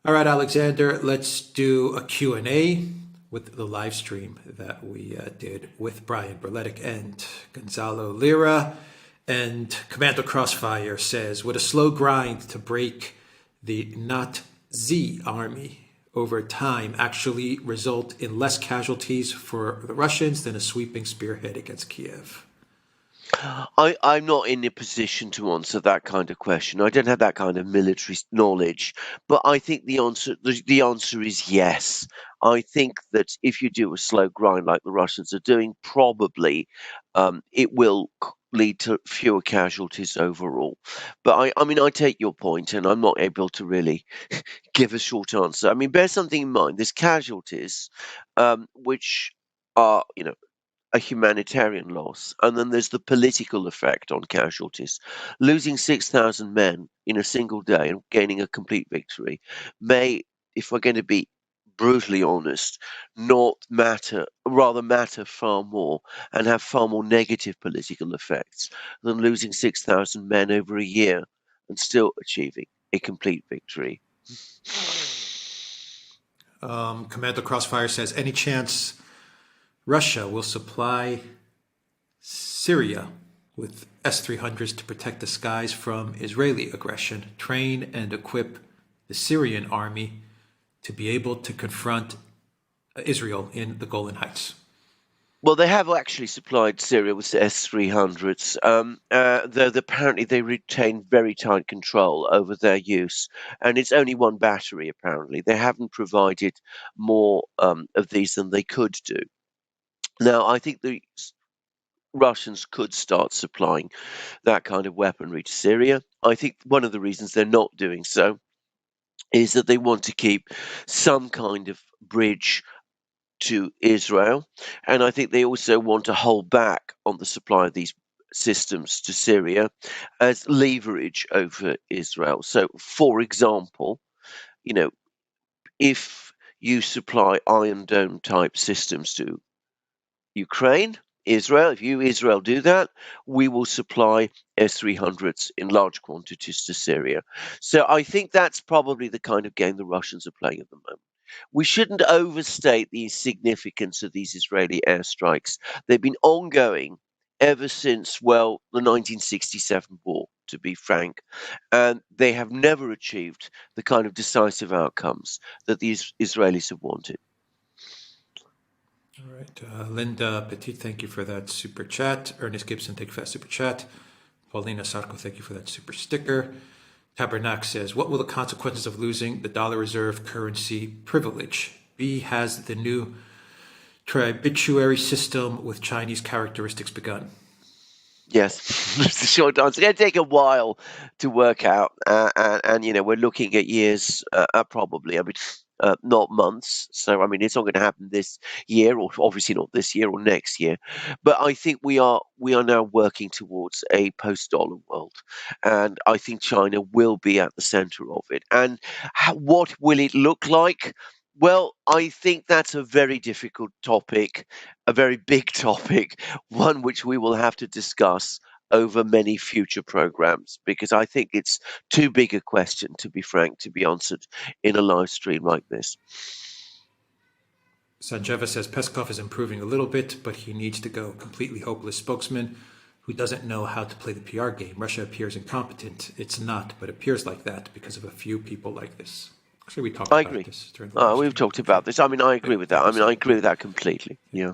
All right, Alexander, let's do a Q&A with the live stream that we did with Brian Berletic and Gonzalo Lira. And Commander Crossfire says, would a slow grind to break the not Z army over time actually result in less casualties for the Russians than a sweeping spearhead against Kiev? I'm not in a position to answer that kind of question. I don't have that kind of military knowledge, but I think the answer is yes. I think that if you do a slow grind like the Russians are doing, probably it will lead to fewer casualties overall. But I mean, I take your point, and I'm not able to really give a short answer. I mean, bear something in mind. There's casualties, which are, a humanitarian loss, and then there's the political effect on casualties. Losing 6,000 men in a single day and gaining a complete victory may, if we're going to be brutally honest, not matter, rather matter far more and have far more negative political effects than losing 6,000 men over a year and still achieving a complete victory. Commander Crossfire says, any chance Russia will supply Syria with S-300s to protect the skies from Israeli aggression, train and equip the Syrian army to be able to confront Israel in the Golan Heights? Well, they have actually supplied Syria with S-300s, though apparently they retain very tight control over their use, and it's only one battery. Apparently, they haven't provided more of these than they could do. Now, I think the Russians could start supplying that kind of weaponry to Syria. I think one of the reasons they're not doing so is that they want to keep some kind of bridge to Israel, and I think they also want to hold back on the supply of these systems to Syria as leverage over Israel. So, for example, you know, if you supply Iron Dome type systems to Ukraine, Israel, if you, Israel, do that, we will supply S-300s in large quantities to Syria. So I think that's probably the kind of game the Russians are playing at the moment. We shouldn't overstate the significance of these Israeli airstrikes. They've been ongoing ever since, well, the 1967 war, to be frank, and they have never achieved the kind of decisive outcomes that the Israelis have wanted. All right. Linda Petit, thank you for that super chat. Ernest Gibson, thank you for that super chat. Paulina Sarko, thank you for that super sticker. Tabernak says, what will the consequences of losing the dollar reserve currency privilege be? Has the new tributary system with Chinese characteristics begun? Yes, it's the short answer. It's going to take a while to work out, and we're looking at years, probably. I mean, not months. So I mean, it's not going to happen this year, or obviously not this year or next year. But I think we are now working towards a post-dollar world, and I think China will be at the center of it. And what will it look like? Well, I think that's a very difficult topic, a very big topic, one which we will have to discuss over many future programs, because I think it's too big a question, to be frank, to be answered in a live stream like this. Sanjeva says Peskov is improving a little bit, but he needs to go. Completely hopeless spokesman who doesn't know how to play the PR game. Russia appears incompetent. It's not, but appears like that because of a few people like this. Actually, we talked I about agree. this during the live We've stream. talked about this. I mean, I agree with that. I mean, I agree with that completely. Yeah.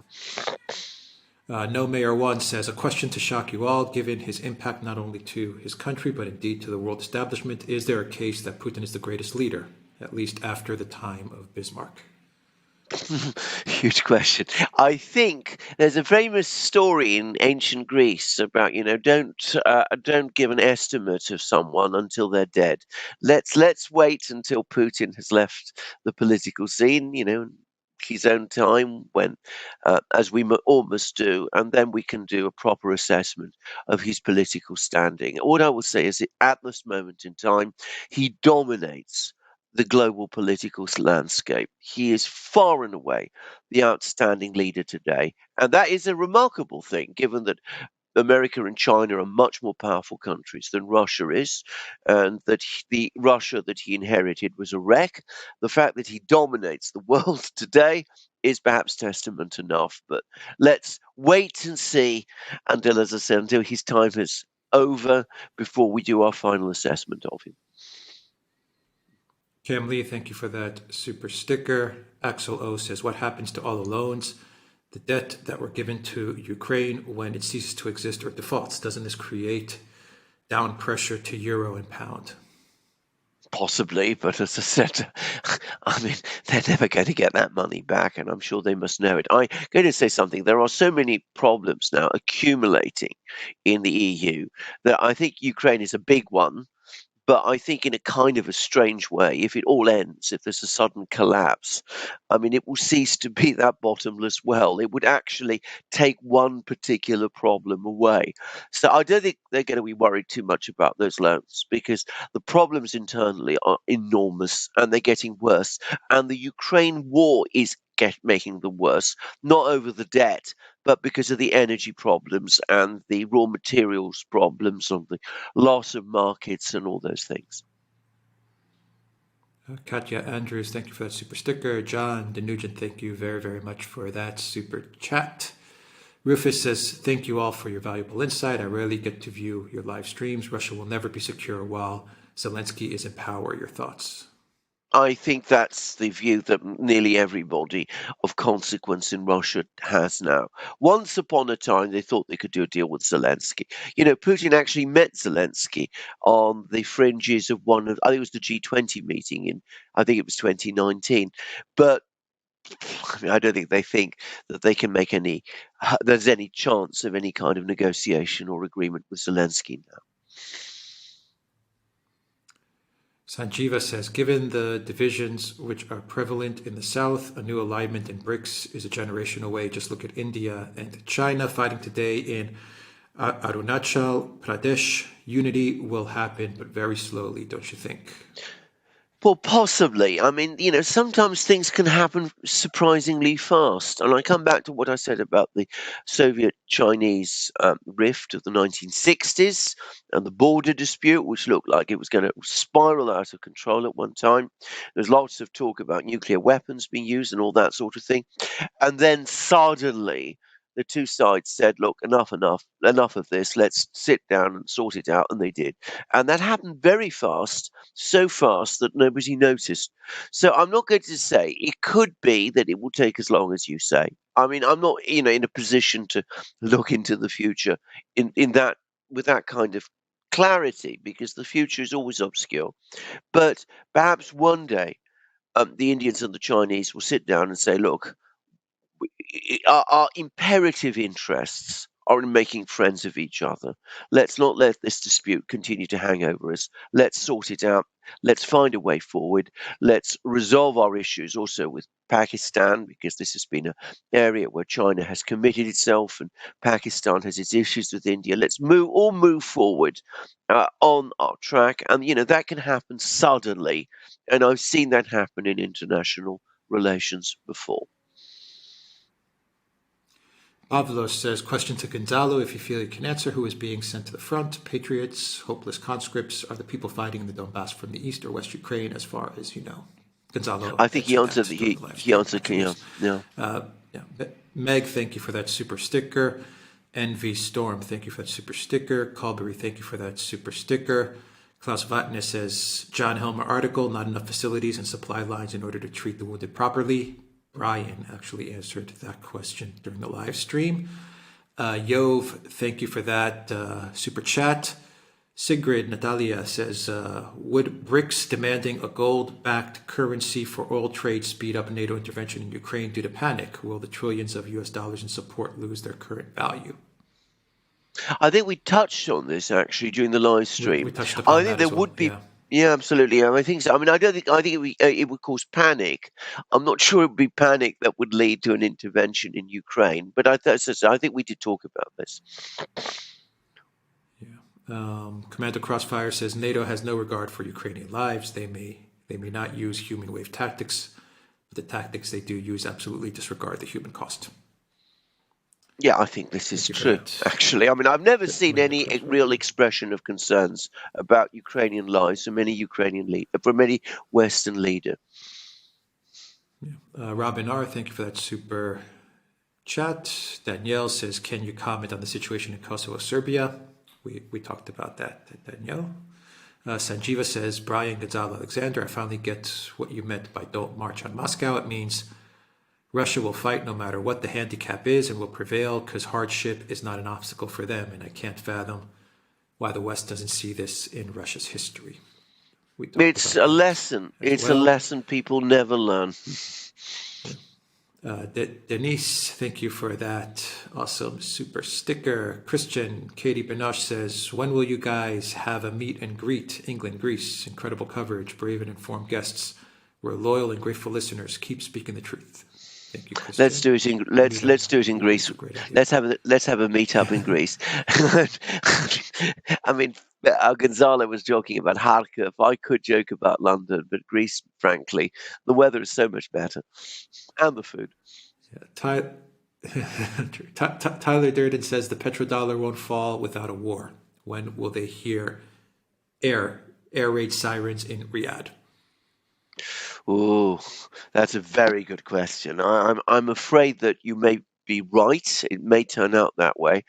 No Mayor One says, a question to shock you all, given his impact not only to his country, but indeed to the world establishment. Is there a case that Putin is the greatest leader, at least after the time of Bismarck? Huge question. I think there's a famous story in ancient Greece about, don't give an estimate of someone until they're dead. Let's wait until Putin has left the political scene, his own time, when as we all must do, and then we can do a proper assessment of his political standing. What I will say is that at this moment in time, he dominates the global political landscape. He is far and away the outstanding leader today. And that is a remarkable thing, given that America and China are much more powerful countries than Russia is, and that the Russia that he inherited was a wreck. The fact that he dominates the world today is perhaps testament enough. But let's wait and see until, as I said, until his time is over before we do our final assessment of him. Cam Lee, thank you for that super sticker. Axel O says, what happens to all the loans, the debt that were given to Ukraine when it ceases to exist or defaults? Doesn't this create down pressure to euro and pound? Possibly, but as I said, I mean, they're never going to get that money back, and I'm sure they must know it. I'm going to say something. There are so many problems now accumulating in the EU that I think Ukraine is a big one. But I think in a kind of a strange way, if it all ends, if there's a sudden collapse, I mean, it will cease to be that bottomless well. It would actually take one particular problem away. So I don't think they're going to be worried too much about those loans because the problems internally are enormous and they're getting worse. And the Ukraine war is making them worse, not over the debt, but because of the energy problems and the raw materials problems and the loss of markets and all those things. Katya Andrews, thank you for that super sticker. John Denugent, thank you very, very much for that super chat. Rufus says, thank you all for your valuable insight. I rarely get to view your live streams. Russia will never be secure while Zelensky is in power. Your thoughts? I think that's the view that nearly everybody of consequence in Russia has now. Once upon a time, they thought they could do a deal with Zelensky. You know, Putin actually met Zelensky on the fringes of one of, I think it was the G20 meeting in, I think it was 2019. But I mean, I don't think they think that they can make there's any chance of any kind of negotiation or agreement with Zelensky now. Sanjiva says, given the divisions which are prevalent in the South, a new alignment in BRICS is a generation away. Just look at India and China fighting today in Arunachal Pradesh. Unity will happen, but very slowly, don't you think? Well, possibly. I mean, you know, sometimes things can happen surprisingly fast. And I come back to what I said about the Soviet Chinese rift of the 1960s and the border dispute, which looked like it was going to spiral out of control at one time. There's lots of talk about nuclear weapons being used and all that sort of thing. And then suddenly, the two sides said, look, enough of this. Let's sit down and sort it out. And they did. And that happened very fast, so fast that nobody noticed. So I'm not going to say it could be that it will take as long as you say. I mean, I'm not, you know, in a position to look into the future in that with that kind of clarity because the future is always obscure. But perhaps one day the Indians and the Chinese will sit down and say, look, our imperative interests are in making friends of each other. Let's not let this dispute continue to hang over us. Let's sort it out. Let's find a way forward. Let's resolve our issues also with Pakistan, because this has been an area where China has committed itself and Pakistan has its issues with India. Let's move forward on our track. And, you know, that can happen suddenly. And I've seen that happen in international relations before. Pavlos says, question to Gonzalo, if you feel you can answer, who is being sent to the front? Patriots, hopeless conscripts, are the people fighting in the Donbass from the east or west Ukraine, as far as you know? Gonzalo, I think he answered. He answered. Yeah. Meg, thank you for that super sticker. Envy Storm, thank you for that super sticker. Calbury, thank you for that super sticker. Klaus Vatne says, John Helmer article, not enough facilities and supply lines in order to treat the wounded properly. Brian actually answered that question during the live stream. Yov, thank you for that super chat. Sigrid Natalia says, would BRICS demanding a gold-backed currency for oil trade speed up NATO intervention in Ukraine due to panic? Will the trillions of US dollars in support lose their current value? I think we touched on this actually during the live stream. We touched upon I think that there as well, would be. yeah. Yeah, absolutely. I think so. I mean, I don't think. I think it would cause panic. I'm not sure it would be panic that would lead to an intervention in Ukraine. But I think we did talk about this. Yeah. Commander Crossfire says NATO has no regard for Ukrainian lives. They may not use human wave tactics, but the tactics they do use absolutely disregard the human cost. Yeah, I think this is Thank you for true, that. actually. I mean, I've never seen Commander any Crossfire. real expression of concerns about Ukrainian lives from any from any Western leader. Robin R, thank you for that super chat. Danielle says, can you comment on the situation in Kosovo, Serbia? We talked about that, Danielle. Sanjiva says, Brian Gonzalo Alexander, I finally get what you meant by don't march on Moscow. It means Russia will fight no matter what the handicap is and will prevail because hardship is not an obstacle for them. And I can't fathom why the West doesn't see this in Russia's history. We talked It's about a that lesson. as It's a well. lesson people never learn. Denise, thank you for that awesome super sticker. Christian, Katie Benosh says, when will you guys have a meet and greet? England, Greece, incredible coverage, brave and informed guests. We're loyal and grateful listeners. Keep speaking the truth. Thank you, Let's Christian. do it in Meet 'em let's do it in is Greece. a great idea. Let's have a meetup in Greece. I mean, Gonzalo was joking about Kharkiv. I could joke about London, but Greece, frankly, the weather is so much better, and the food. Ty- Tyler Durden says the petrodollar won't fall without a war. When will they hear air raid sirens in Riyadh? Oh, that's a very good question. I'm afraid that you may be right. It may turn out that way.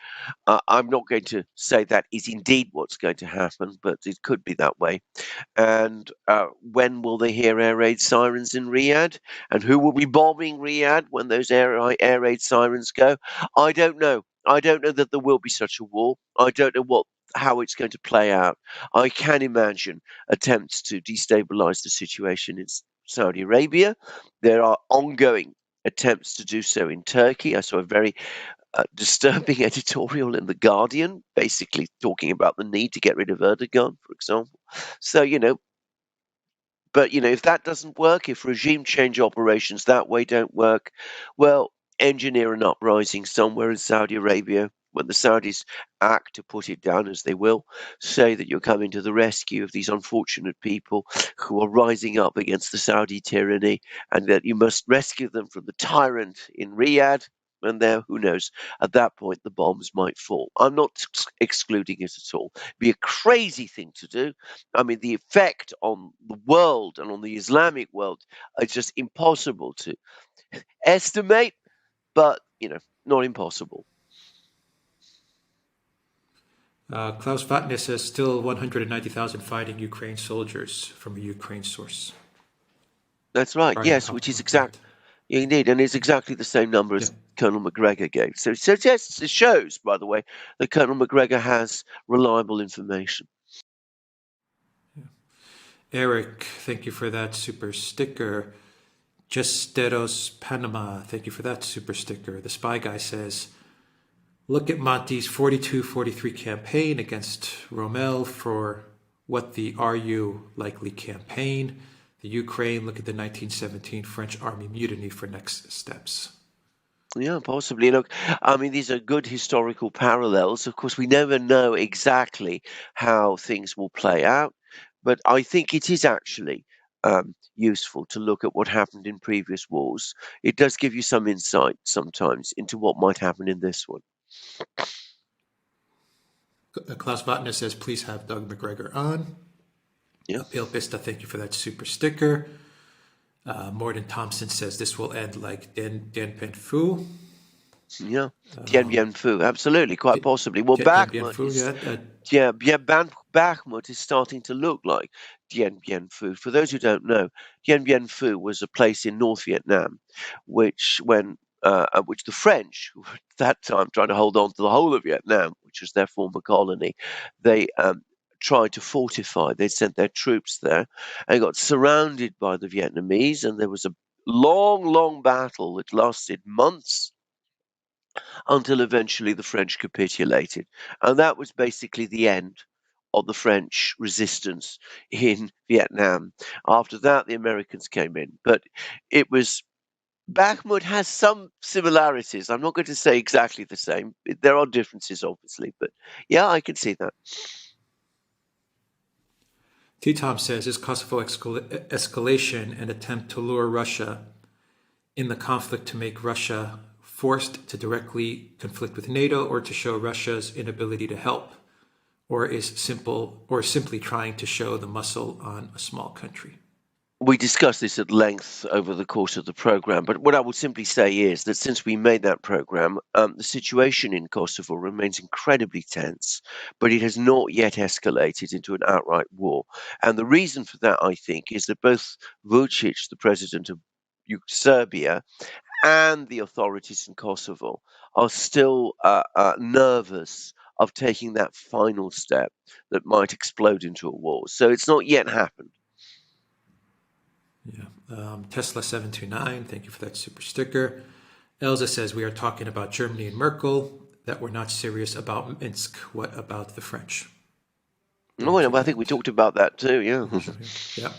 I'm not going to say that is indeed what's going to happen, but it could be that way. And when will they hear air raid sirens in Riyadh? And who will be bombing Riyadh when those air raid sirens go? I don't know. I don't know that there will be such a war. I don't know how it's going to play out. I can imagine attempts to destabilize the situation in Saudi Arabia. There are ongoing attempts to do so in Turkey. I saw a very disturbing editorial in The Guardian, basically talking about the need to get rid of Erdogan, for example. So, but if that doesn't work, if regime change operations that way don't work, well, engineer an uprising somewhere in Saudi Arabia. When the Saudis act to put it down, as they will, say that you're coming to the rescue of these unfortunate people who are rising up against the Saudi tyranny, and that you must rescue them from the tyrant in Riyadh. And there, who knows? At that point, the bombs might fall. I'm not excluding it at all. It'd be a crazy thing to do. I mean, the effect on the world and on the Islamic world is just impossible to estimate, but, not impossible. Klaus Vatne says still 190,000 fighting Ukraine soldiers from a Ukraine source. That's right. Brian, Yes, how which is about that? indeed, and it's exactly the same number Yeah. as Colonel McGregor gave. So it suggests, it shows, by the way, that Colonel McGregor has reliable information. Eric, thank you for that super sticker. Justeros Panama, thank you for that super sticker. The Spy Guy says, look at Monty's 42-43 campaign against Rommel for what the RU likely campaign. The Ukraine, look at the 1917 French Army mutiny for next steps. Yeah, possibly. Look, I mean, these are good historical parallels. Of course, we never know exactly how things will play out, but I think it is actually useful to look at what happened in previous wars. It does give you some insight sometimes into what might happen in this one. Klaus Botner says, please have Doug McGregor on. Yeah, Pale Pista, thank you for that super sticker. Morden Thompson says, this will end like Dien Bien Phu. yeah. Dien Bien Phu, absolutely, quite possibly. Well, Dien Bien Bakhmut Phu, is yeah. Bakhmut is starting to look like Dien Bien Phu. For those who don't know, Dien Bien Phu was a place in North Vietnam, which the French, who were at that time trying to hold on to the whole of Vietnam, which was their former colony, they tried to fortify. They sent their troops there and got surrounded by the Vietnamese, and there was a long, long battle that lasted months until eventually the French capitulated. And that was basically the end of the French resistance in Vietnam. After that, the Americans came in. But it was Bakhmut has some similarities. I'm not going to say exactly the same. There are differences, obviously, but yeah, I can see that. T. Tom says, is Kosovo escalation an attempt to lure Russia in the conflict to make Russia forced to directly conflict with NATO or to show Russia's inability to help, or simply trying to show the muscle on a small country? We discussed this at length over the course of the program, but what I would simply say is that since we made that program, the situation in Kosovo remains incredibly tense, but it has not yet escalated into an outright war. And the reason for that, I think, is that both Vucic, the president of Serbia, and the authorities in Kosovo are still nervous of taking that final step that might explode into a war. So it's not yet happened. Yeah. Tesla729, thank you for that super sticker. Elza says, we are talking about Germany and Merkel, that we're not serious about Minsk. What about the French? Oh, I think we talked about that too, yeah. Yeah.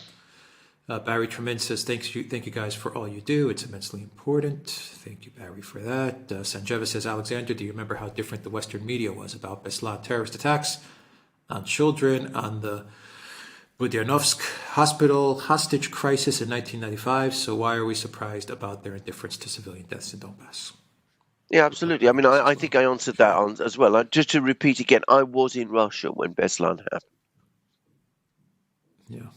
Barry Tremaine says, thank you guys for all you do. It's immensely important. Thank you, Barry, for that. Sanjeva says, Alexander, do you remember how different the Western media was about Beslan terrorist attacks on children, on the Budyanovsk hospital hostage crisis in 1995? So why are we surprised about their indifference to civilian deaths in Donbass? Yeah, absolutely. I mean, I think I answered that as well. Just to repeat again, I was in Russia when Beslan happened. Yeah.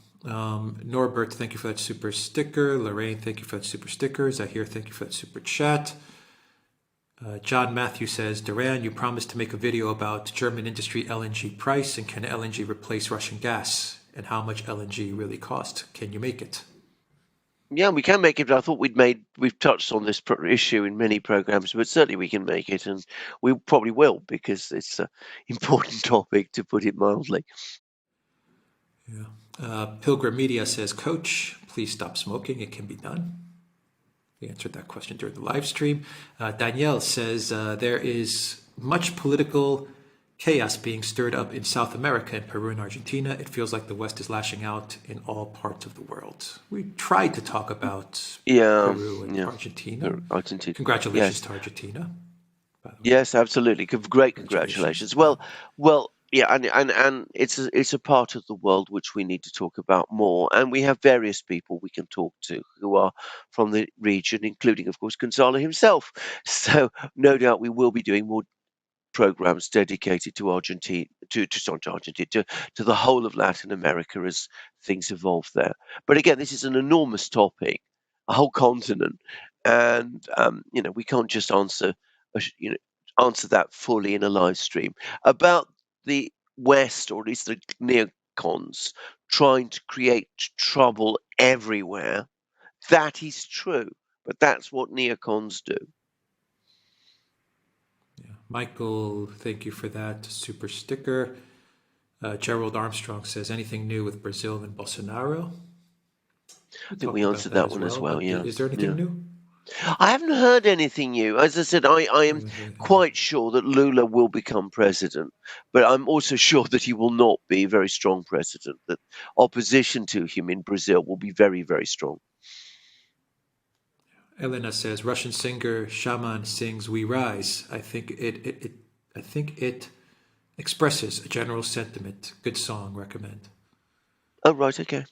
Norbert, thank you for that super sticker. Lorraine, thank you for that super sticker. Zahir, thank you for that super chat. John Matthew says, Duran, you promised to make a video about German industry LNG price, and can LNG replace Russian gas, and how much LNG really cost? Can you make it? Yeah, we can make it. But I thought we've touched on this issue in many programs, but certainly we can make it, and we probably will, because it's an important topic, to put it mildly. Yeah. Pilgrim Media says, Coach, please stop smoking. It can be done. We answered that question during the live stream. Danielle says, there is much political chaos being stirred up in South America, in Peru and Argentina. It feels like the West is lashing out in all parts of the world. We tried to talk about Peru and Argentina. Congratulations to Argentina. Yes, absolutely. Great congratulations. Well, yeah, and it's a part of the world which we need to talk about more, and we have various people we can talk to who are from the region, including, of course, Gonzalo himself. So no doubt we will be doing more programs dedicated to Argentina, to the whole of Latin America as things evolve there. But again, this is an enormous topic, a whole continent, and we can't just answer that fully in a live stream. About the West, or at least the neocons, trying to create trouble everywhere, that is true, but that's what neocons do. Yeah. Michael, thank you for that super sticker. Gerald Armstrong says, anything new with Brazil and Bolsonaro? I think we answered that one as well, yeah. Is there anything new? I haven't heard anything new. As I said, I am quite sure that Lula will become president, but I'm also sure that he will not be a very strong president, that opposition to him in Brazil will be very, very strong. Elena says, Russian singer Shaman sings "We Rise." I think it expresses a general sentiment. Good song. Recommend. Oh, right, okay.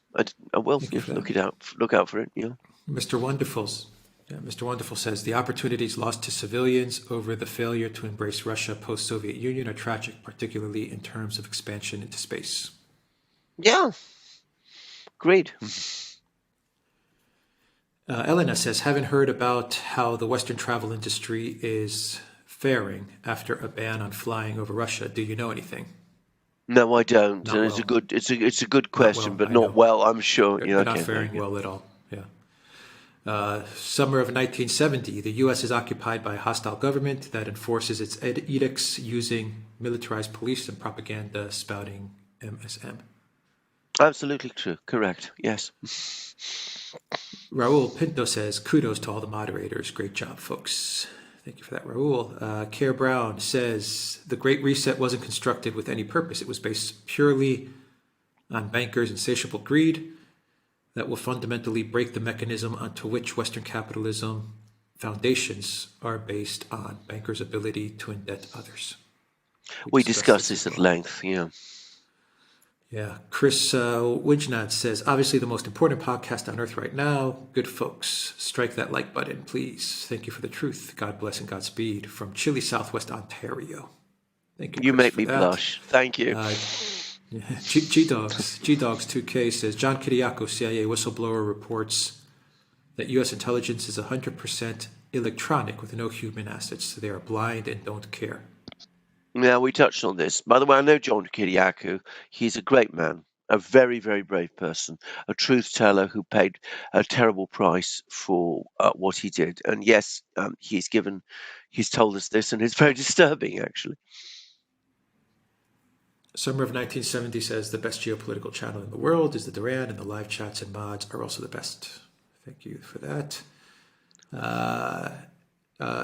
I will look out for it. Yeah. Mr. Wonderful says, the opportunities lost to civilians over the failure to embrace Russia post-Soviet Union are tragic, particularly in terms of expansion into space. Yeah. Agreed. Elena says, haven't heard about how the Western travel industry is faring after a ban on flying over Russia. Do you know anything? No, I don't. And it's a good question, but not well, I'm sure. They're not faring well at all. Yeah. Summer of 1970, the U.S. is occupied by a hostile government that enforces its edicts using militarized police and propaganda spouting MSM. Absolutely true. Correct. Yes. Raul Pinto says, kudos to all the moderators. Great job, folks. Thank you for that, Raul. Care Brown says, the Great Reset wasn't constructed with any purpose. It was based purely on bankers' insatiable greed that will fundamentally break the mechanism onto which Western capitalism foundations are based on, bankers' ability to indebt others. We discussed this at length, yeah. Yeah, Chris Wijnad says, obviously the most important podcast on earth right now. Good folks, strike that like button, please. Thank you for the truth. God bless and Godspeed from Chile, Southwest Ontario. Thank you, You Chris, make for me that. blush. Thank you. G-Dogs 2K says, John Kiriakou, CIA whistleblower, reports that U.S. intelligence is 100% electronic with no human assets. They are blind and don't care. Now, we touched on this. By the way, I know John Kiriakou. He's a great man, a very, very brave person, a truth teller who paid a terrible price for what he did. And yes, he's told us this, and it's very disturbing, actually. Summer of 1970 says the best geopolitical channel in the world is the Duran, and the live chats and mods are also the best. Thank you for that.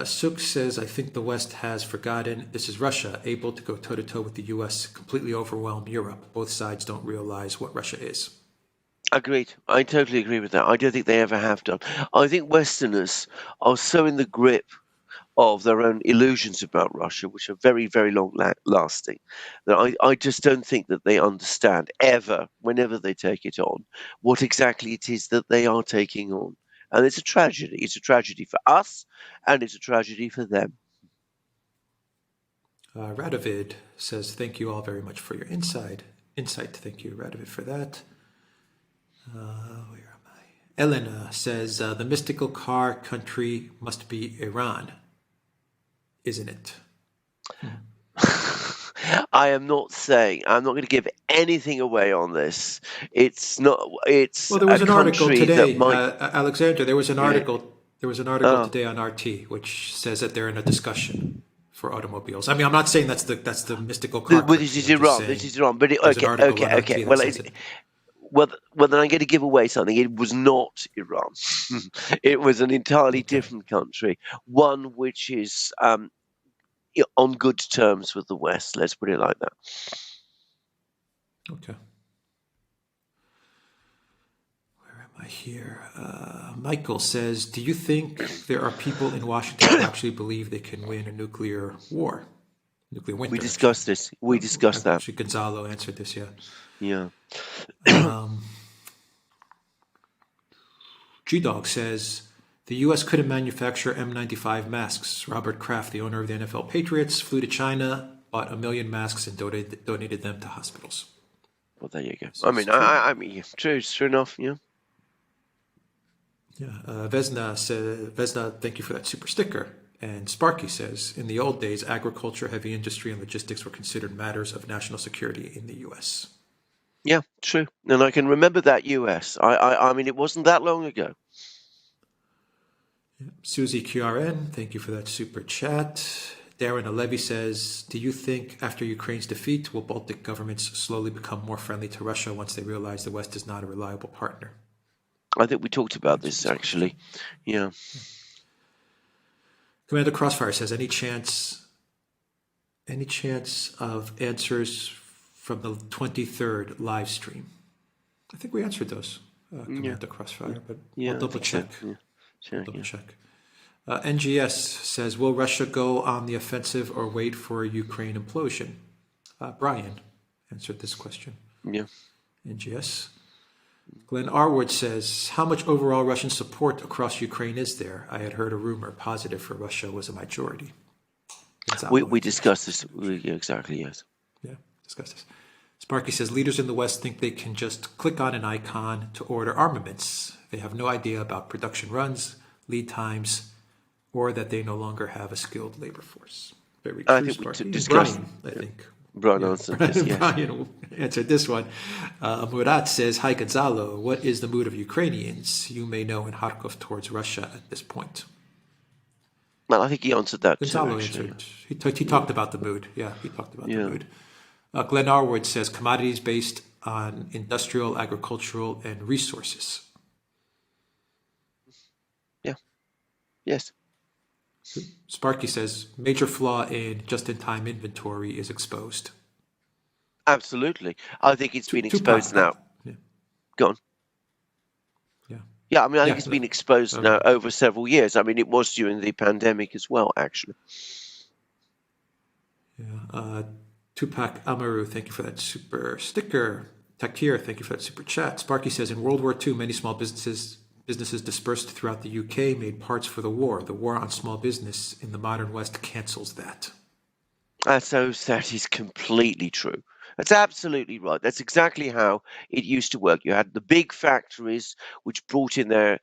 Suk says, I think the West has forgotten this is Russia, able to go toe-to-toe with the U.S., completely overwhelm Europe. Both sides don't realize what Russia is. Agreed. I totally agree with that. I don't think they ever have done. I think Westerners are so in the grip of their own illusions about Russia, which are very, very long lasting, that I just don't think that they understand ever, whenever they take it on, what exactly it is that they are taking on. And it's a tragedy. It's a tragedy for us, and it's a tragedy for them. Radovid says, thank you all very much for your insight. Thank you, Radovid, for that. Where am I? Elena says, the mystical car country must be Iran, isn't it? I'm not going to give anything away on this. It's not. It's Well, there was a an article country that today, might. Alexander. There was an Yeah. article. There was an article Oh. today on RT which says that they're in a discussion for automobiles. I mean, I'm not saying that's the mystical car. Well, this is Iran. This is Iran. But there's an article on RT okay. that says it. Well, then I'm going to give away something. It was not Iran. It was an entirely different country, one which is on good terms with the West. Let's put it like that. Okay. Where am I here? Michael says, do you think there are people in Washington who actually believe they can win a nuclear war? Nuclear winter. We discussed this. We discussed that. Actually, Gonzalo answered this, yeah. Yeah. G-Dog says, the U.S. couldn't manufacture N95 masks. Robert Kraft, the owner of the NFL Patriots, flew to China, bought 1 million masks, and donated them to hospitals. Well, there you go. I mean, true. It's true enough, yeah. Yeah. Vesna says, thank you for that super sticker. And Sparky says, in the old days, agriculture, heavy industry, and logistics were considered matters of national security in the U.S. Yeah, true. And I can remember that US. I mean, it wasn't that long ago. Yeah. Susie QRN, thank you for that super chat. Darren Alevi says, do you think after Ukraine's defeat, will Baltic governments slowly become more friendly to Russia once they realize the West is not a reliable partner? I think we talked about this, actually. Yeah. Commander Crossfire says, any chance of answers from the 23rd live stream? I think we answered those, Commander Crossfire, but we'll double check. Double check. NGS says, will Russia go on the offensive or wait for a Ukraine implosion? Brian answered this question. Yeah. NGS. Glenn Arwood says, how much overall Russian support across Ukraine is there? I had heard a rumor positive for Russia was a majority. We discussed this. Exactly, yes. Yeah, discussed this. Sparky says, leaders in the West think they can just click on an icon to order armaments. They have no idea about production runs, lead times, or that they no longer have a skilled labor force. Very true, I think Sparky. we discussed. Brian, I think. Brian answered this, yes. Brian answered this one. Murat says, hi, Gonzalo. What is the mood of Ukrainians you may know in Kharkov towards Russia at this point? Well, I think he answered that Gonzalo too, actually. answered. He talked about the mood. Yeah, he talked about the mood. Glenn Arwood says, commodities based on industrial, agricultural, and resources. Yeah. Yes. Sparky says, major flaw in just-in-time inventory is exposed. Absolutely. I think it's been exposed now. Yeah. Go on. Yeah. Yeah, I mean, I think it's been exposed now over several years. I mean, it was during the pandemic as well, actually. Yeah. Tupac Amaru, thank you for that super sticker. Takir, thank you for that super chat. Sparky says, in World War II, many small businesses dispersed throughout the UK made parts for the war. The war on small business in the modern West cancels that. So that is completely true. That's absolutely right. That's exactly how it used to work. You had the big factories which brought in their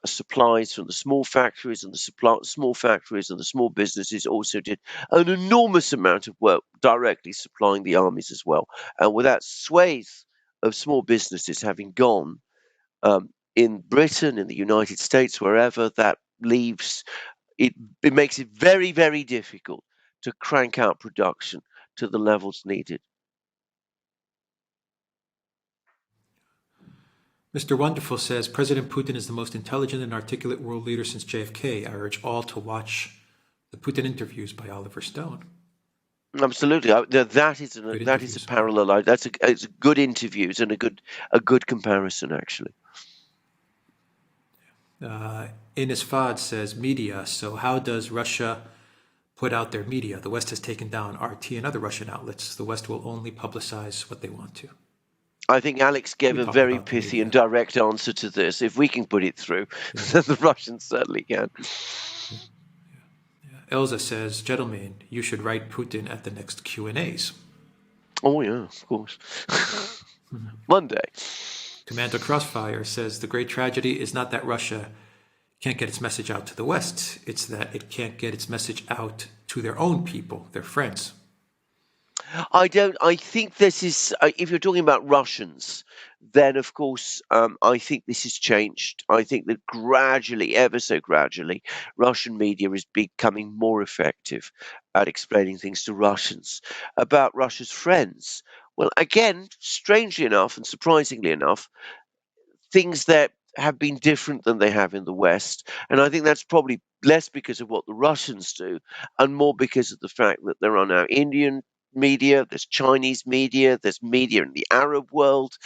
supplies from the small factories, and the small factories and the small businesses also did an enormous amount of work directly supplying the armies as well. And with that swathe of small businesses having gone, in Britain, in the United States, wherever, that leaves it, it makes it very, very difficult to crank out production to the levels needed. Mr. Wonderful says, President Putin is the most intelligent and articulate world leader since JFK. I urge all to watch the Putin interviews by Oliver Stone. Absolutely, that is a Interviews. parallel. It's good interviews and a good comparison actually. Ines Fad says, media. So how does Russia put out their media? The West has taken down RT and other Russian outlets. The West will only publicize what they want to. I think Alex gave We a talked very about the pithy media. and direct answer to this. If we can put it through, then the Russians certainly can. Elza says, gentlemen, you should write Putin at the next Q&As. Oh yeah, of course. Monday. Commander Crossfire says, the great tragedy is not that Russia can't get its message out to the West. It's that it can't get its message out to their own people, their friends. I think this is, if you're talking about Russians, then of course, I think this has changed. I think that gradually, ever so gradually, Russian media is becoming more effective at explaining things to Russians. About Russia's friends, well, again, strangely enough and surprisingly enough, things that have been different than they have in the West. And I think that's probably less because of what the Russians do and more because of the fact that there are now Indian media, there's Chinese media, there's media in the Arab world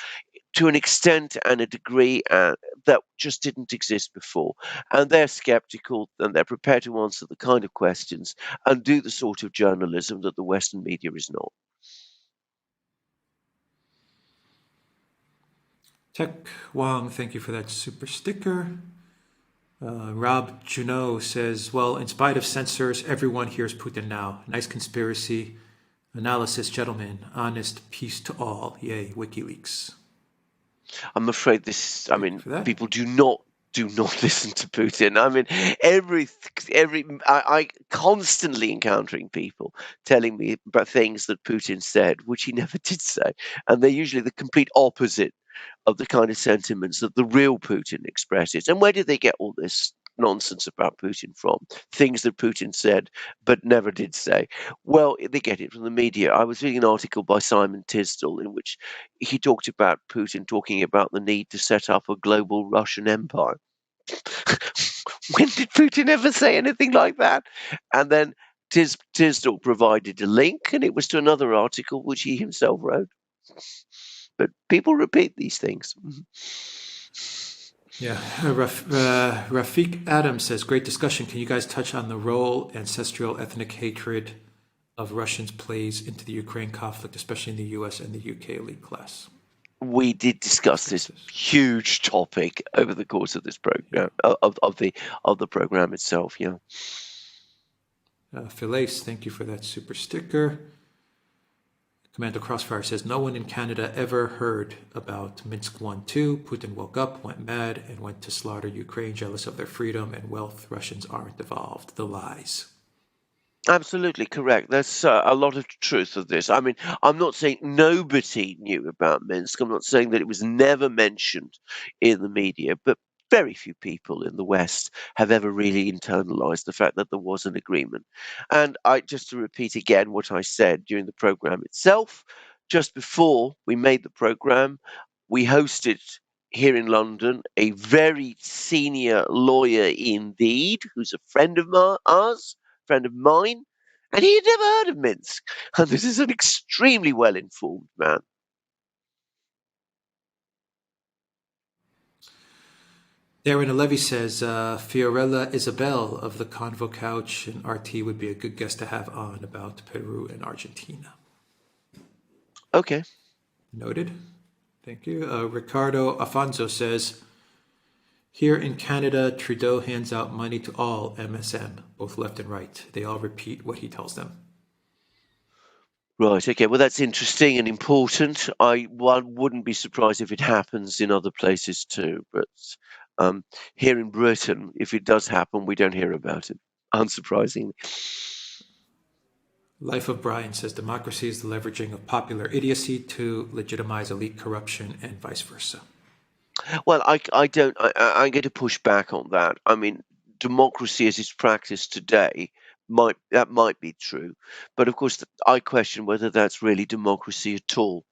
to an extent and a degree that just didn't exist before. And they're skeptical and they're prepared to answer the kind of questions and do the sort of journalism that the Western media is not. Tech Wong, thank you for that super sticker. Rob Junot says, well, in spite of censors, everyone hears Putin now. Nice conspiracy analysis, gentlemen. Honest peace to all. Yay, WikiLeaks. I'm afraid this. I mean, For that. people do not listen to Putin. I mean, I constantly encountering people telling me about things that Putin said, which he never did say, and they're usually the complete opposite of the kind of sentiments that the real Putin expresses. And where did they get all this nonsense about Putin from? Things that Putin said but never did say. Well, they get it from the media. I was reading an article by Simon Tisdall in which he talked about Putin talking about the need to set up a global Russian empire. When did Putin ever say anything like that? And then Tisdall provided a link, and it was to another article which he himself wrote. But people repeat these things. Yeah, Rafiq Adams says, great discussion. Can you guys touch on the role ancestral ethnic hatred of Russians plays into the Ukraine conflict, especially in the US and the UK elite class? We did discuss this huge topic over the course of this program, of the program itself. Yeah. Philace, thank you for that super sticker. Commander Crossfire says, no one in Canada ever heard about Minsk 1-2. Putin woke up, went mad, and went to slaughter Ukraine, jealous of their freedom and wealth. Russians aren't evolved. The lies. Absolutely correct. There's a lot of truth of this. I mean, I'm not saying nobody knew about Minsk. I'm not saying that it was never mentioned in the media, but very few people in the West have ever really internalized the fact that there was an agreement. And just to repeat again what I said during the program itself, just before we made the program, we hosted here in London a very senior lawyer indeed, who's a friend of ours, friend of mine, and he had never heard of Minsk. And this is an extremely well informed man. Darren Levy says, Fiorella Isabel of the Convo Couch and RT would be a good guest to have on about Peru and Argentina. Okay. Noted. Thank you. Ricardo Afonso says, here in Canada, Trudeau hands out money to all MSM, both left and right. They all repeat what he tells them. Right. Okay. Well, that's interesting and important. One wouldn't be surprised if it happens in other places too, but here in Britain, if it does happen, we don't hear about it, unsurprisingly. Life of Brian says democracy is the leveraging of popular idiocy to legitimize elite corruption and vice versa. Well, I don't. I'm going to push back on that. I mean, democracy as it's practiced today might be true, but of course, I question whether that's really democracy at all.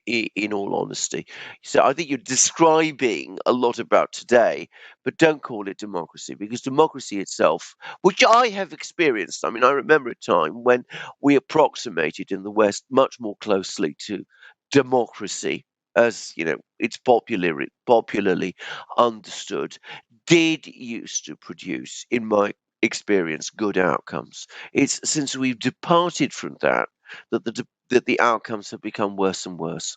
In all honesty, so I think you're describing a lot about today, but don't call it democracy because democracy itself, which I have experienced. I mean, I remember a time when we approximated in the West much more closely to democracy as it's popularly understood, did used to produce, in my experience, good outcomes. It's since we've departed from that that the outcomes have become worse and worse.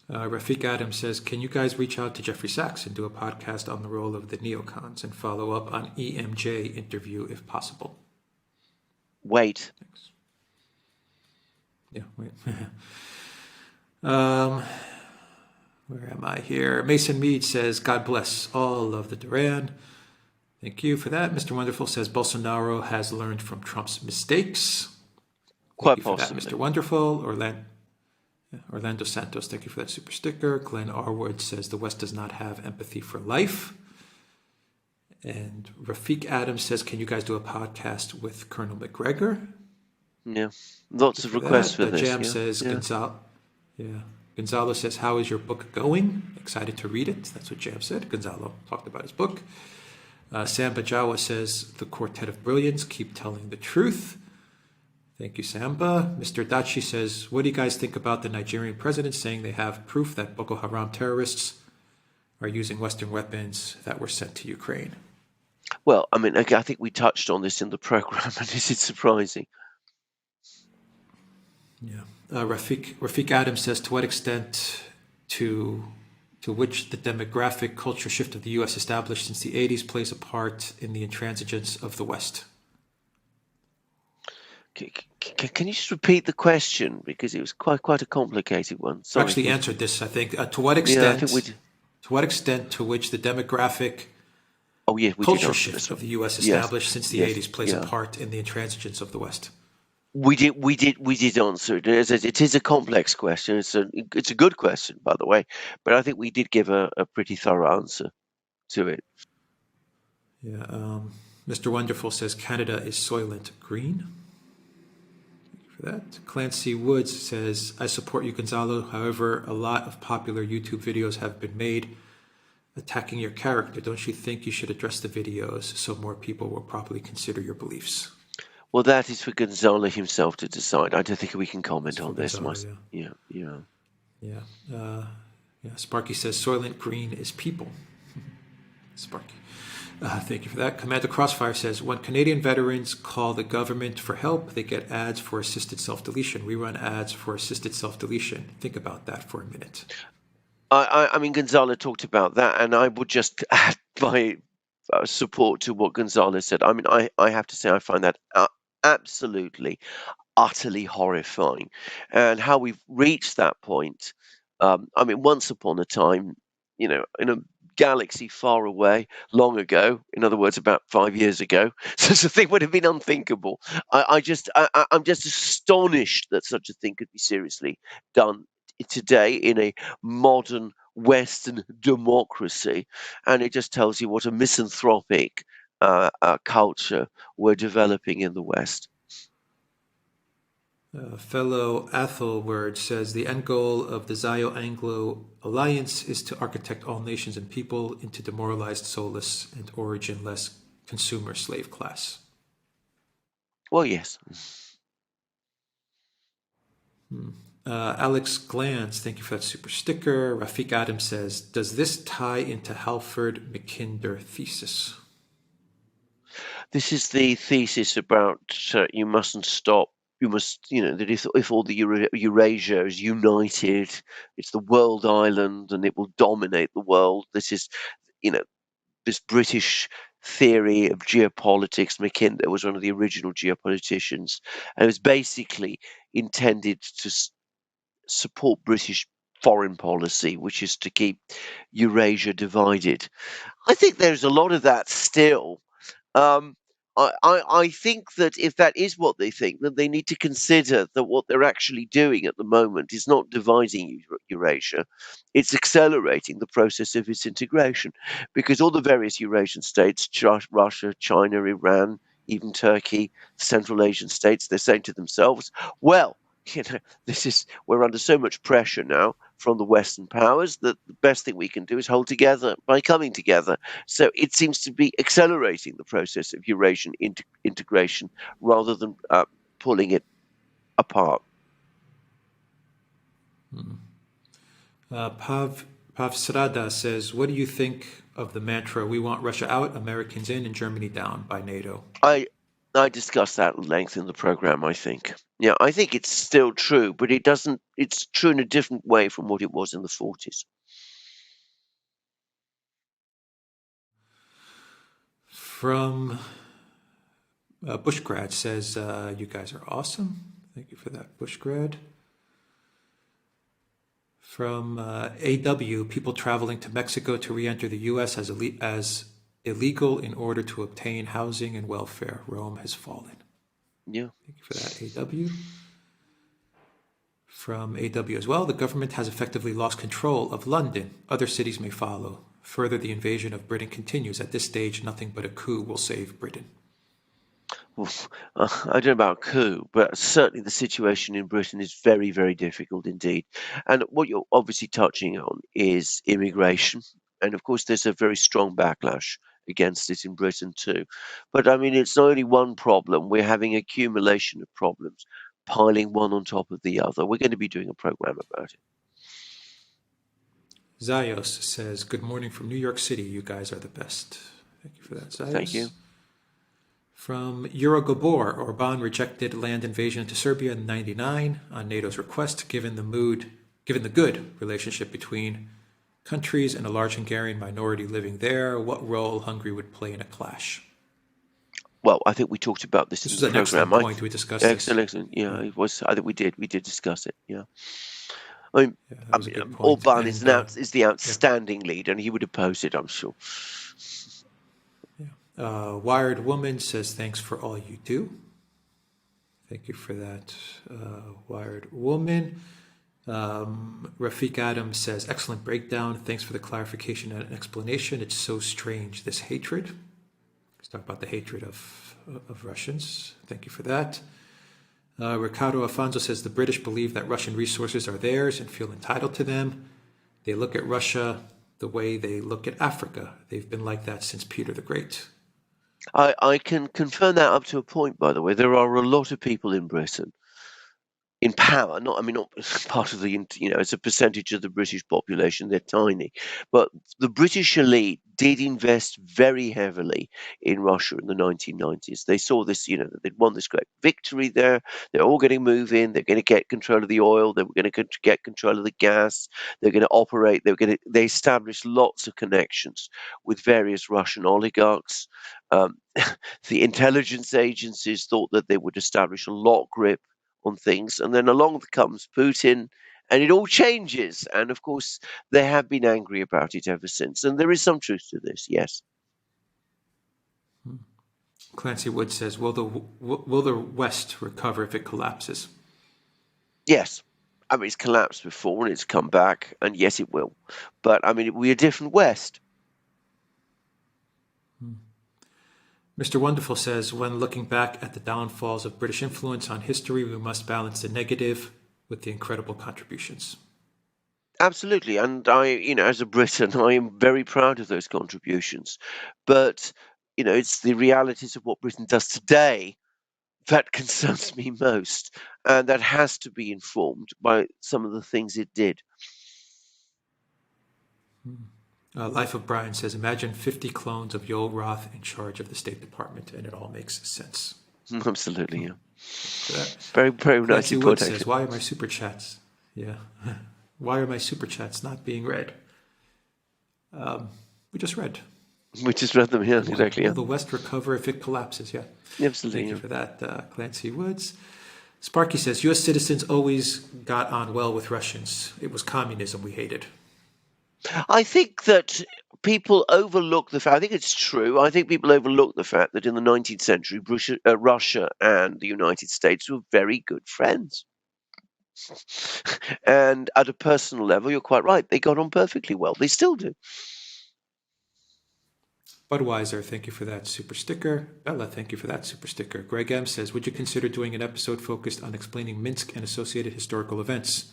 Rafik Adams says, can you guys reach out to Jeffrey Sachs and do a podcast on the role of the neocons and follow up on EMJ interview if possible? Wait. Thanks. Yeah, wait. Where am I here? Mason Mead says, God bless all of the Duran. Thank you for that. Mr. Wonderful says, Bolsonaro has learned from Trump's mistakes. Quite Thank you for possibly. that, Mr. Wonderful. Orlando Santos, thank you for that super sticker. Glenn Arwood says, the West does not have empathy for life. And Rafik Adams says, can you guys do a podcast with Colonel McGregor? Yeah, lots of requests for this. Jam yeah. says, yeah. Gonzalo says, how is your book going? Excited to read it. That's what Jam said. Gonzalo talked about his book. Sam Bajawa says, the Quartet of Brilliance, keep telling the truth. Thank you, Samba. Mr. Dachi says, what do you guys think about the Nigerian president saying they have proof that Boko Haram terrorists are using Western weapons that were sent to Ukraine? Well, I mean, I think we touched on this in the program, and is it surprising? Yeah. Rafik Adams says, to what extent to which the demographic culture shift of the U.S. established since the 80s plays a part in the intransigence of the West? Can you just repeat the question, because it was quite a complicated one? Sorry. I actually answered this, I think. To what extent? Yeah, I think to what extent to which the demographic culture shift of the U.S. established since the 80s plays a part in the intransigence of the West? We did answer it. It is a complex question. It's a good question, by the way, but I think we did give a pretty thorough answer to it. Yeah. Mr. Wonderful says Canada is Soylent Green. For that. Clancy Woods says, I support you, Gonzalo. However, a lot of popular YouTube videos have been made attacking your character. Don't you think you should address the videos so more people will properly consider your beliefs? Well, that is for Gonzalo himself to decide. I don't think we can comment on this. Yeah. Sparky says Soylent Green is people. Sparky. Thank you for that. Commander Crossfire says, when Canadian veterans call the government for help, they get ads for assisted self-deletion. We run ads for assisted self-deletion. Think about that for a minute. I mean, Gonzalo talked about that, and I would just add my support to what Gonzalo said. I mean, I have to say I find that absolutely, utterly horrifying. And how we've reached that point, I mean, once upon a time, in a galaxy far away, long ago, in other words, about 5 years ago, such a thing would have been unthinkable. I'm just astonished that such a thing could be seriously done today in a modern Western democracy, and it just tells you what a misanthropic culture we're developing in the West. Fellow Athelward says the end goal of the Zio-Anglo alliance is to architect all nations and people into demoralized, soulless, and origin-less consumer slave class. Well, yes. Alex Glantz, thank you for that super sticker. Rafik Adams says, does this tie into Halford Mackinder thesis? This is the thesis about you mustn't stop you must, that if all the Eurasia is united, it's the world island and it will dominate the world. This is, you know, this British theory of geopolitics. Mackinder was one of the original geopoliticians, and it was basically intended to support British foreign policy, which is to keep Eurasia divided. I think there's a lot of that still. Um, I think that if that is what they think, then they need to consider that what they're actually doing at the moment is not dividing Eurasia, it's accelerating the process of its integration. Because all the various Eurasian states, Russia, China, Iran, even Turkey, Central Asian states, they're saying to themselves, well, we're under so much pressure now from the Western powers that the best thing we can do is hold together by coming together. So it seems to be accelerating the process of Eurasian integration rather than pulling it apart. Pav Srada says, what do you think of the mantra, we want Russia out, Americans in, and Germany down by NATO? I discussed that at length in the program, I think. Yeah, I think it's still true, but it's true in a different way from what it was in the 40s. From Bushgrad says, you guys are awesome. Thank you for that, Bushgrad. From AW, people traveling to Mexico to re-enter the U.S. as illegal in order to obtain housing and welfare. Rome has fallen. Yeah. Thank you for that, AW. From AW as well, the government has effectively lost control of London. Other cities may follow. Further, the invasion of Britain continues. At this stage, nothing but a coup will save Britain. I don't know about coup, but certainly the situation in Britain is very, very difficult indeed. And what you're obviously touching on is immigration. And of course, there's a very strong backlash against it in Britain too. But I mean, it's not only one problem, we're having accumulation of problems, piling one on top of the other. We're going to be doing a program about it. Zayos says, good morning from New York City. You guys are the best. Thank you for that, Zayos. Thank you. From Eurogobor, Orban rejected land invasion into Serbia in '99 on NATO's request, given the good relationship between countries and a large Hungarian minority living there. What role Hungary would play in a clash? Well, I think we talked about this This in was the an program. excellent point. We discussed this. Excellent. Yeah, it was. I think we did. We did discuss it. Yeah. I mean, Yeah, that was a good point. Orban And is the outstanding leader, and he would oppose it, I'm sure. Wired Woman says, thanks for all you do. Thank you for that, Wired Woman. Rafiq Adams says, excellent breakdown. Thanks for the clarification and explanation. It's so strange, this hatred. Let's talk about the hatred of Russians. Thank you for that. Ricardo Afonso says, the British believe that Russian resources are theirs and feel entitled to them. They look at Russia the way they look at Africa. They've been like that since Peter the Great. I can confirm that up to a point, by the way. There are a lot of people in Britain in power, not part of the, as a percentage of the British population, they're tiny. But the British elite did invest very heavily in Russia in the 1990s. They saw this, they'd won this great victory there. They're all going to move in. They're going to get control of the oil. They were going to get control of the gas. They're going to operate. They established lots of connections with various Russian oligarchs. The intelligence agencies thought that they would establish a lock grip on things, and then along comes Putin, and it all changes. And of course, they have been angry about it ever since. And there is some truth to this, yes. Clancy Wood says, will the West recover if it collapses? Yes. I mean, it's collapsed before and it's come back, and yes, it will. But I mean, we're a different West. Mr. Wonderful says, when looking back at the downfalls of British influence on history, we must balance the negative with the incredible contributions. Absolutely. And as a Briton, I am very proud of those contributions. But, it's the realities of what Britain does today that concerns me most. And that has to be informed by some of the things it did. Life of Brian says, imagine 50 clones of Yoel Roth in charge of the State Department, and it all makes sense. Absolutely, yeah. For that. Very, very nicely Clancy put, Wood says, actually. why are my super chats? Yeah. Why are my super chats not being read? We just read. We just read them here, exactly, Will yeah. the West recover if it collapses? Yeah. Absolutely, Thank you yeah. for that, Clancy Woods. Sparky says, U.S. citizens always got on well with Russians. It was communism we hated. I think that people overlook the fact, I think it's true, I think people overlook the fact that in the 19th century, Russia and the United States were very good friends. And at a personal level, you're quite right, they got on perfectly well. They still do. Budweiser, thank you for that super sticker. Bella, thank you for that super sticker. Greg M says, would you consider doing an episode focused on explaining Minsk and associated historical events?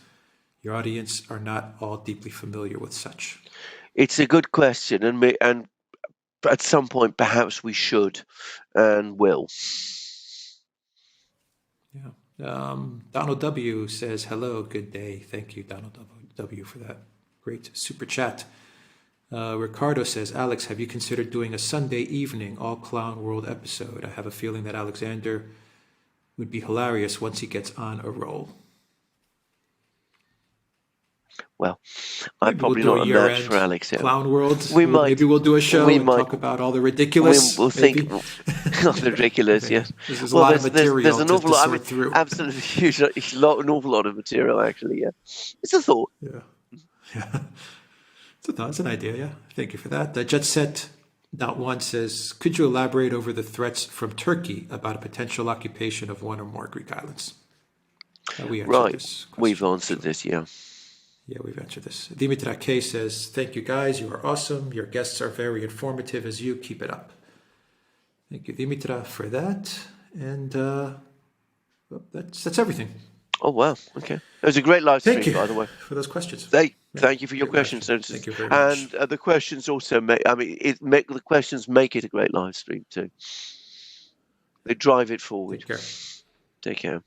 Your audience are not all deeply familiar with such. It's a good question, and at some point, perhaps we should and will. Yeah. Donald W says, hello, good day. Thank you, Donald W, for that great super chat. Ricardo says, Alex, have you considered doing a Sunday evening all Clown World episode? I have a feeling that Alexander would be hilarious once he gets on a roll. Well, Maybe I'm probably we'll do not a a match year-end for Alex here. Clown World. We might. Maybe we'll do a show We and might. talk about all the ridiculous. We'll maybe. think of the ridiculous, yes. There's a lot of material there's an to awful lot. sort through. Absolutely huge, an awful lot of material, actually. Yeah, it's a thought. Yeah. It's an idea, yeah. Thank you for that. Jet Set One says, could you elaborate over the threats from Turkey about a potential occupation of one or more Greek islands? We answered this question. We've answered this, yeah. Yeah, we've answered this. Dimitra K says, thank you guys, you are awesome. Your guests are very informative as you. Keep it up. Thank you, Dimitra, for that. And that's everything. Oh, wow. Okay. It was a great live stream, by the way. For those questions. Thank you for your questions. Thank you very much. And the questions also the questions make it a great live stream too. They drive it forward. Take care. Take care.